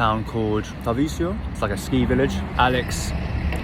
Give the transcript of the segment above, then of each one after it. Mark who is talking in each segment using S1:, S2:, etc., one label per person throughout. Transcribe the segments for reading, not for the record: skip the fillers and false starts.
S1: town called Tavisio. It's like a ski village. Alex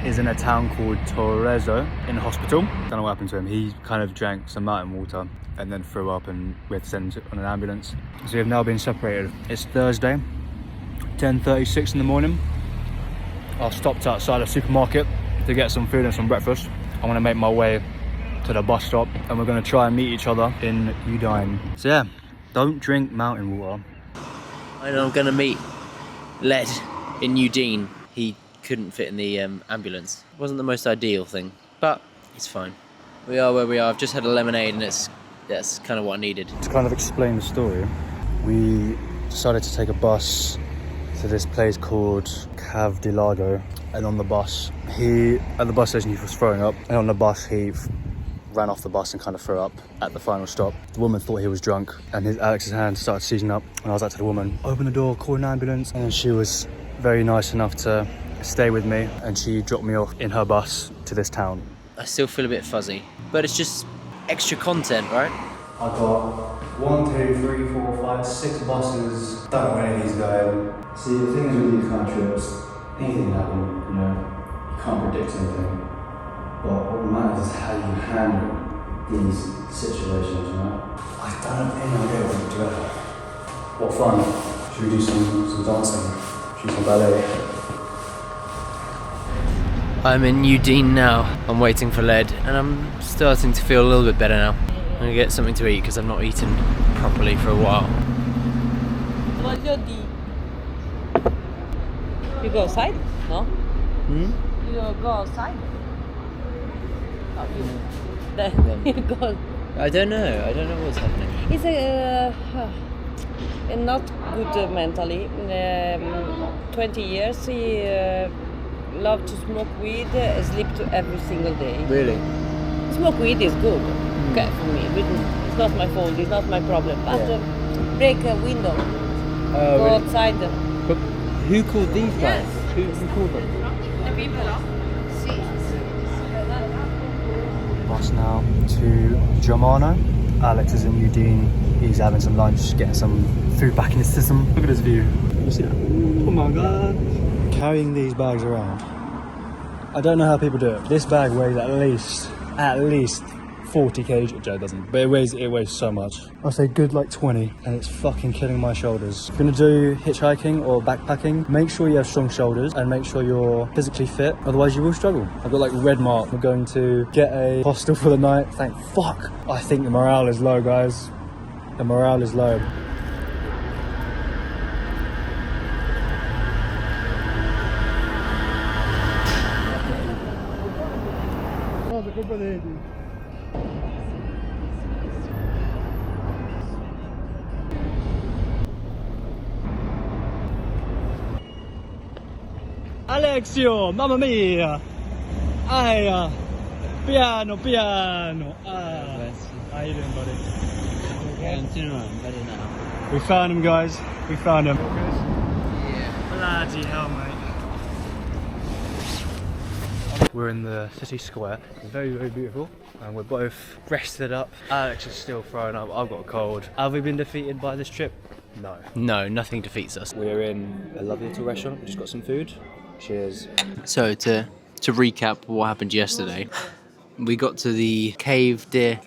S1: is in a town called Torrezo in hospital. Don't know what happened to him. He kind of drank some mountain water and then threw up, and we had to send him on an ambulance. So we have now been separated. It's Thursday, 10:36 in the morning. I stopped outside a supermarket to get some food and some breakfast. I'm gonna make my way to the bus stop and we're gonna try and meet each other in Udine. So yeah, don't drink mountain water.
S2: And I'm gonna meet Led in Udine. He couldn't fit in the ambulance. It wasn't the most ideal thing, but it's fine. We are where we are. I've just had a lemonade and that's kind of what I needed.
S1: To kind of explain the story, we decided to take a bus to this place called Cave de Lago, and on the bus, at the bus station he was throwing up, and on the bus he ran off the bus and kind of threw up at the final stop. The woman thought he was drunk, and Alex's hand started seizing up, and I was like to the woman, open the door, call an ambulance, and then she was very nice enough to stay with me, and she dropped me off in her bus to this town.
S2: I still feel a bit fuzzy, but it's just extra content, right?
S1: I got 1, 2, 3, 4, 5, 6 buses. Don't know where any of these go. See, the thing is with these kind of trips, anything can happen, you know, you can't predict anything. But what matters is how you handle these situations, you know? I don't have any idea what to do. What fun. Should we do some dancing? Should we do some ballet?
S2: I'm in Udine now. I'm waiting for Led, and I'm starting to feel a little bit better now. I'm gonna get something to eat because I've not eaten properly for a while.
S3: You go outside? No?
S2: Hmm?
S3: You go outside? Oh, you go.
S2: I don't know what's happening.
S3: It's not good mentally. 20 years he loved to smoke weed, sleep to every single day.
S2: Really?
S3: Smoke weed is good. Okay, for me. It's not my fault. It's not my problem. But break a window. Go
S2: Really?
S3: outside.
S2: But who called these guys?
S3: Yes.
S2: Who called them?
S3: The people.
S1: Bus now to Germano. Alex is in Udine. He's having some lunch, getting some food back in his system. Look at this view. You see that? Oh my god. Carrying these bags around. I don't know how people do it. This bag weighs at least 40 kg. Joe doesn't, but it weighs so much. I'll say good like 20, and it's fucking killing my shoulders. If you're gonna do hitchhiking or backpacking, make sure you have strong shoulders and make sure you're physically fit, otherwise you will struggle. I've got like red mark. We're going to get a hostel for the night. Thank fuck. I think the morale is low, guys. The morale is low. Alexio, mamma mia! Aia! Piano, piano! How you doing, buddy?
S2: I'm better now.
S1: We found him, guys. We found him.
S2: Yeah.
S1: Bloody hell, mate. We're in the city square. It's very, very beautiful. And we're both rested up. Alex is still throwing up. I've got a cold. Have we been defeated by this trip? No.
S2: No, nothing defeats us.
S1: We're in a lovely little restaurant. We just got some food. Cheers.
S2: So to recap what happened yesterday, we got to the Cave de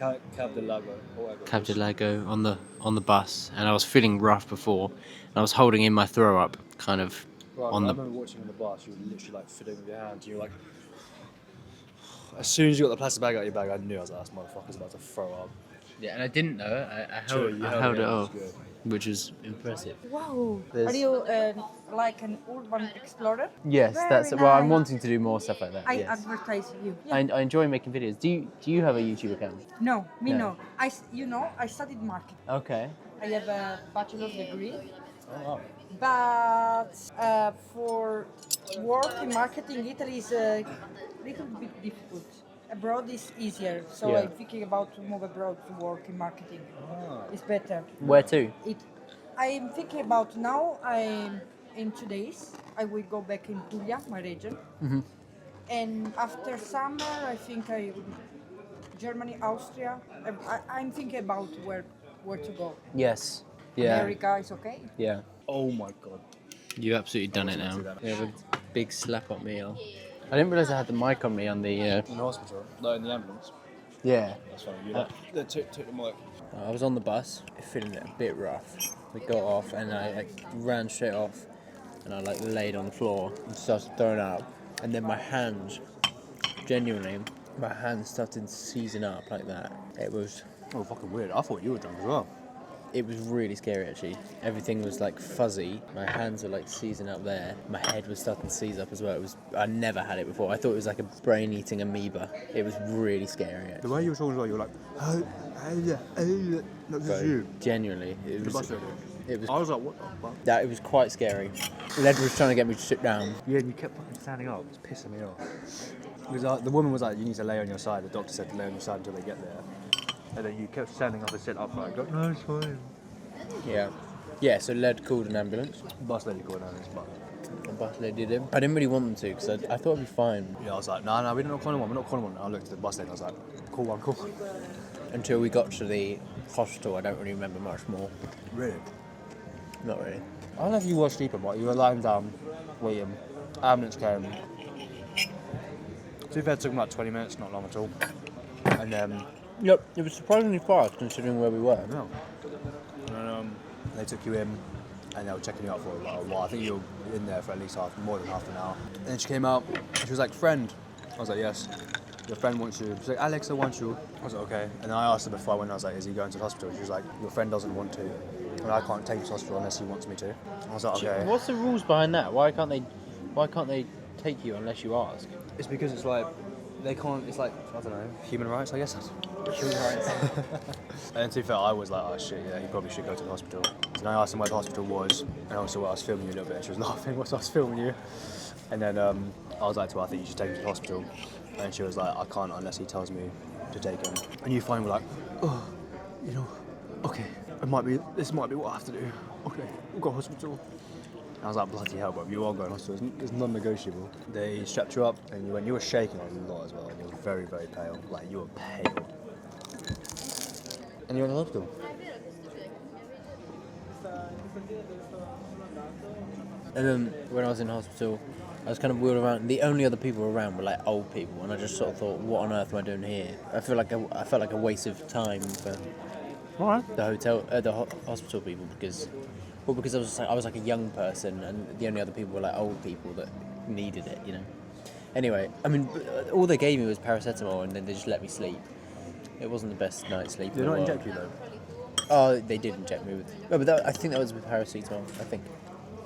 S2: Lago on the bus, and I was feeling rough before, and I was holding in my throw up kind of on the.
S1: I remember watching on the bus. You were literally like fiddling with your hands. You were like, as soon as you got the plastic bag out of your bag, I knew I was like, this motherfucker's about to throw up.
S2: Yeah, and I didn't know it. I held it off, which is impressive.
S3: Wow.
S2: There's-
S3: Are you like an urban explorer?
S2: Yes,
S3: Very
S2: that's well. I'm
S3: nice.
S2: wanting to do more stuff like that.
S3: I
S2: Yes.
S3: advertise you.
S2: I enjoy making videos. Do you have a YouTube account?
S3: No, me
S2: No.
S3: no. I studied marketing.
S2: Okay.
S3: I have a bachelor's degree,
S2: Oh,
S3: but for work in marketing, Italy is a little bit difficult. Abroad is easier, so
S2: Yeah.
S3: I'm thinking about to move abroad to work in marketing. It's better.
S2: where to?
S3: I'm thinking about now. In 2 days, I will go back in Puglia, my region, and after summer, I think Germany, Austria. I'm thinking about where to go.
S2: Yes. Yeah.
S3: America is okay.
S2: Yeah.
S1: Oh my god.
S2: You absolutely done it now.
S1: do that.
S2: We have a big slap up meal. I didn't realise I had the mic on me on the.
S1: In the hospital? No, in the ambulance.
S2: Yeah.
S1: That's funny. You took the mic.
S2: I was on the bus, feeling a bit rough. We got off and I ran straight off and I laid on the floor and started throwing up. And then my hands, genuinely, my hands started seizing up like that. It was...
S1: Oh, fucking weird. I thought you were drunk as well.
S2: It was really scary actually. Everything was fuzzy. My hands were seizing up there. My head was starting to seize up as well. I never had it before. I thought it was like a brain-eating amoeba. It was really scary actually.
S1: The way you were talking as well, you were like, not just you.
S2: Genuinely. It was,
S1: I was like, what the fuck?
S2: yeah, it was quite scary. Led was trying to get me to sit down.
S1: Yeah, and you kept fucking standing up. It's pissing me off. Because the woman was like, you need to lay on your side. The doctor said to lay on your side until they get there. And then you kept standing up and sitting upright. Go, no, it's fine.
S2: Yeah. Yeah, so Led called an ambulance.
S1: Bus lady called an ambulance, but...
S2: The bus lady did it. I didn't really want them to because I thought it'd be fine.
S1: Yeah, I was like, no, we're not calling one. We're not calling one. And I looked at the bus lady and I was like, call one.
S2: Until we got to the hospital, I don't really remember much more.
S1: Really?
S2: Not really.
S1: I don't know if you were sleeping, but you were lying down, waiting. Ambulance came. To be fair, it took about 20 minutes, not long at all. And then...
S2: Yep, it was surprisingly fast considering where we were.
S1: No. And they took you in and they were checking you out for a while. I think you were in there for at least more than half an hour. And then she came out and she was like, friend. I was like, yes. Your friend wants you. She's like, Alex, I want you. I was like, okay. And then I asked her before I went, I was like, is he going to the hospital? She was like, your friend doesn't want to. And I can't take him to the hospital unless he wants me to. I was like, okay.
S2: What's the rules behind that? Why can't they take you unless you ask?
S1: It's because it's like, they can't, it's like, I don't know, human rights, I guess.
S2: Human rights.
S1: And to be fair, I was like, oh shit, yeah, you probably should go to the hospital. So then I asked him where the hospital was, and also I was filming you a little bit, and she was laughing whilst I was filming you. And then I was like to her, I think you should take him to the hospital. And she was like, I can't unless he tells me to take him. And you finally were like, oh, you know, okay, this might be what I have to do. Okay, we'll go to hospital. And I was like, bloody hell, bro, you are going to hospital. It's non-negotiable. They strapped you up, and you were shaking a lot as well, and you were very, very pale. Like, you were pale. And you went to hospital.
S2: And then when I was in hospital, I was kind of wheeled around. The only other people around were old people, and I just sort of thought, what on earth am I doing here? I felt like a waste of time for the hospital people because I was like a young person, and the only other people were old people that needed it, you know. Anyway, I mean, all they gave me was paracetamol, and then they just let me sleep. It wasn't the best night's sleep.
S1: Did they not inject you though?
S2: Oh, they did inject me with. No, but I think that was with paracetamol. I think.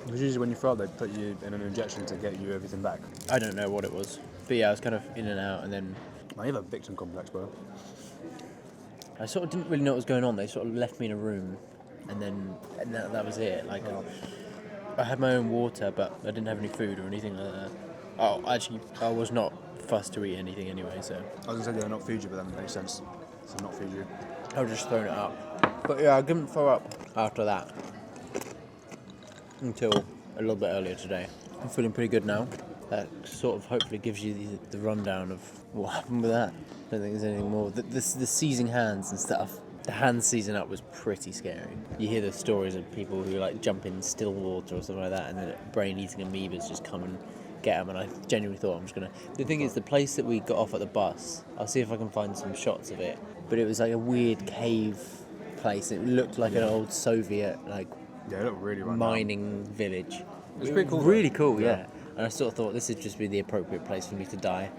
S1: Because usually when you throw up, they put you in an injection to get you everything back.
S2: I don't know what it was, but yeah, I was kind of in and out, and then.
S1: Man, you have a victim complex, bro.
S2: I sort of didn't really know what was going on. They sort of left me in a room, and that was it. I had my own water, but I didn't have any food or anything like that. Oh, actually, I was not fussed to eat anything anyway, so.
S1: I was going to say they'll not feed you, but that makes sense. So not feed you.
S2: I was just throwing it up. But yeah, I didn't throw up after that. Until a little bit earlier today. I'm feeling pretty good now. That sort of hopefully gives you the rundown of what happened with that. I don't think there's anything more. The seizing hands and stuff. The hand seizing up was pretty scary. You hear the stories of people who jump in still water or something like that, and then brain-eating amoebas just come and get them. And I genuinely thought I'm just gonna. The thing is, the place that we got off at the bus, I'll see if I can find some shots of it. But it was like a weird cave place. It looked like an old Soviet
S1: Yeah, it looked really run
S2: mining village.
S1: It was pretty cool.
S2: Really cool, yeah. And I sort of thought this would just be the appropriate place for me to die.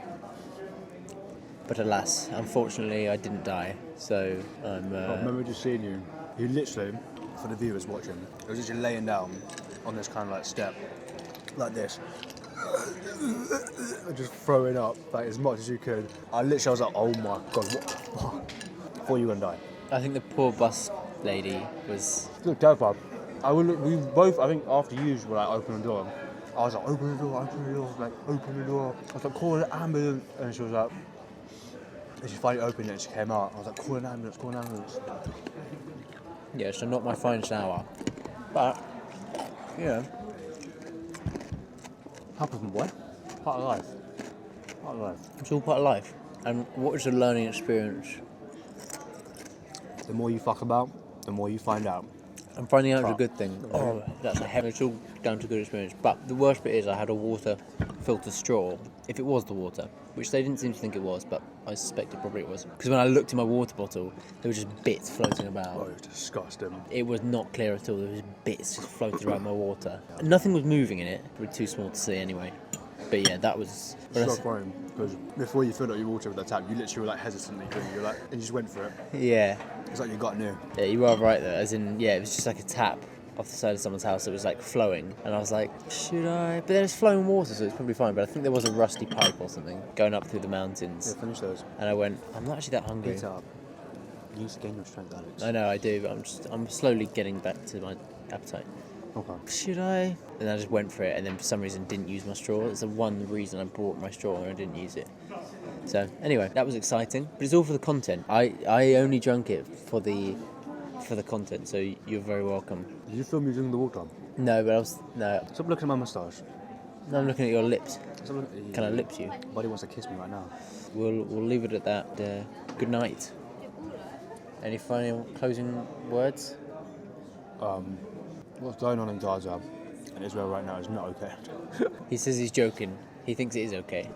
S2: But alas, unfortunately, I didn't die. So I'm.
S1: I remember just seeing you. You literally, for the viewers watching, it was just you laying down on this kind of step, like this, just throwing up as much as you could. I was like, oh my god, what? Thought you were gonna die.
S2: I think the poor bus lady was.
S1: Look, terrified. We both, I think after you were open the door, I was like, open the door, open the door, open the door. I was like, call an ambulance. And she was like, and she finally opened it and she came out. I was like, call an ambulance, call an ambulance.
S2: Yeah, so not my finest hour. But,
S1: Happens, boy. Part of life. Part of life.
S2: It's all part of life. And what is a learning experience?
S1: The more you fuck about, the more you find out.
S2: I'm finding out it's a
S1: But-
S2: good thing. Oh, that's a heavy. It's all down to good experience. But the worst bit is I had a water filter straw. If it was the water, which they didn't seem to think it was, but I suspect it probably was. Because when I looked in my water bottle, there were just bits floating about.
S1: Oh, it's disgusting.
S2: It was not clear at all. There was bits just floating around my water. Nothing was moving in it. Probably too small to see anyway. But yeah, that was.
S1: It's not fine because before you filled up your water with the tap, you literally were like hesitantly doing it. You're like, and you just went for it.
S2: Yeah.
S1: It's like you got new.
S2: Yeah, you are right though. As in, yeah, it was just like a tap off the side of someone's house that was like flowing, and I was like, should I? But there's flowing water, so it's probably fine. But I think there was a rusty pipe or something going up through the mountains.
S1: Yeah, finish those.
S2: And I went, I'm not actually that hungry.
S1: Eat up. You need to gain your strength, Alex.
S2: I know I do, but I'm slowly getting back to my appetite.
S1: Okay.
S2: Should I? And I just went for it, and then for some reason didn't use my straw. It's the one reason I brought my straw and I didn't use it. So anyway, that was exciting, but it's all for the content. I only drank it for the content, so you're very welcome.
S1: Did you film me drinking the water?
S2: No, but no.
S1: Stop looking at my moustache.
S2: No, I'm looking at your lips.
S1: Stop looking.
S2: Can I lips you?
S1: Buddy wants to kiss me right now.
S2: We'll leave it at that. Good night. Any final closing words?
S1: What's going on in Gaza and Israel right now is not okay.
S2: He says he's joking. He thinks it is okay.